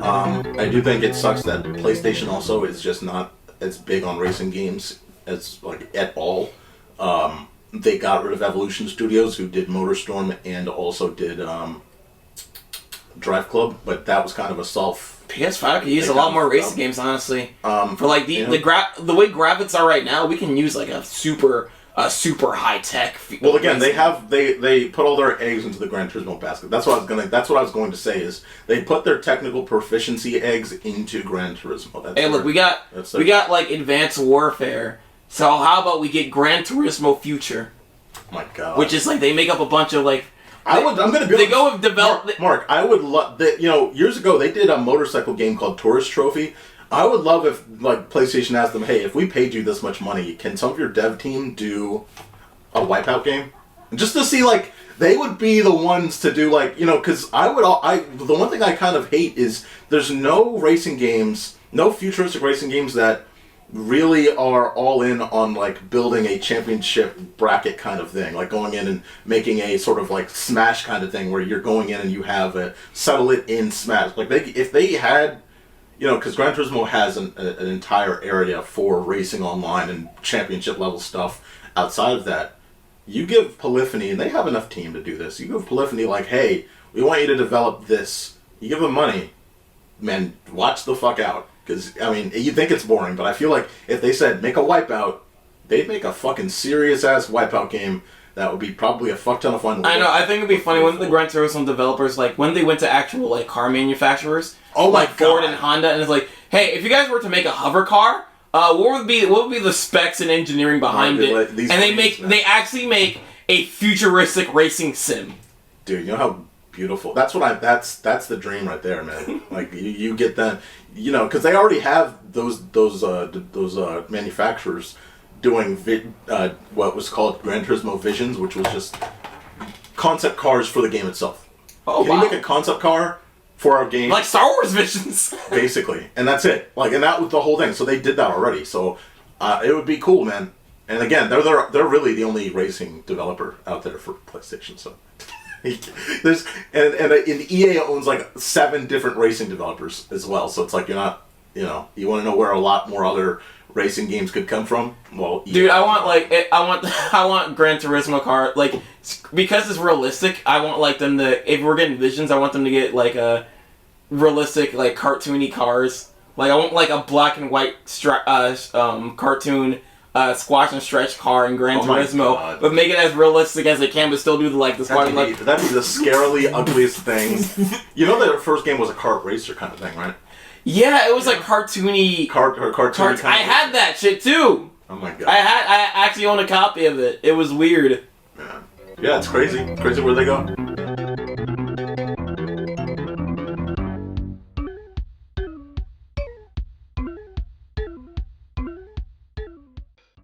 I do think it sucks that PlayStation also is just not as big on racing games as like at all. They got rid of Evolution Studios, who did MotorStorm and also did Drive Club, but that was kind of a PS5 could use a lot more racing games, honestly. For like the way graphics are right now, we can use like a super high tech. Well, again, they put all their eggs into the Gran Turismo basket. That's what I was going to say is they put their technical proficiency eggs into Gran Turismo. Look, we got like Advanced Warfare. So how about we get Gran Turismo Future? Oh my God! Which is like they make up a bunch of like. Mark, I would love that. You know, years ago they did a motorcycle game called Tourist Trophy. I would love if like PlayStation asked them, "Hey, if we paid you this much money, can some of your dev team do a WipEout game?" Just to see, like, they would be the ones to do, like, you know, because the one thing I kind of hate is there's no racing games, no futuristic racing games that really are all in on like building a championship bracket kind of thing, like going in and making a sort of like Smash kind of thing where you're going in and you have a settle it in Smash. Like if they had, you know, because Gran Turismo has an entire area for racing online and championship level stuff. Outside of that, you give Polyphony, and they have enough team to do this. You give Polyphony like, hey, we want you to develop this. You give them money, man, watch the fuck out. Because, I mean, you think it's boring, but I feel like if they said, make a WipEout, they'd make a fucking serious-ass WipEout game that would be probably a fuck ton of fun. I know, I think it'd be funny when the Gran Turismo developers, like, when they went to actual, like, car manufacturers, like Ford and Honda, and it's like, hey, if you guys were to make a hover car, what would be the specs and engineering behind it? Like, and they actually make a futuristic racing sim. Dude, you know how beautiful. That's the dream right there, man. Like you get that, you know, because they already have those manufacturers doing what was called Gran Turismo Visions, which was just concept cars for the game itself. Oh, Can you make a concept car for our game? Like Star Wars Visions, basically, and that's it. Like, and that was the whole thing. So they did that already. So it would be cool, man. And again, they're really the only racing developer out there for PlayStation. So. There's and EA owns like 7 different racing developers as well, so it's like you're not, you know, you want to know where a lot more other racing games could come from. Well, EA, dude, I want Gran Turismo car, like, because it's realistic. I want like them to, if we're getting Visions, I want them to get like a realistic, like, cartoony cars. Like, I want like a black and white cartoon. Squash and stretch car in Gran Turismo, but make it as realistic as they can, but still do the squash. That'd be the scarily ugliest thing. You know, their first game was a kart racer kind of thing, right? Yeah, it was like cartoony. Cartoony. I had that shit too. Oh my God. I actually own a copy of it. It was weird. Yeah, it's crazy. Crazy where they go.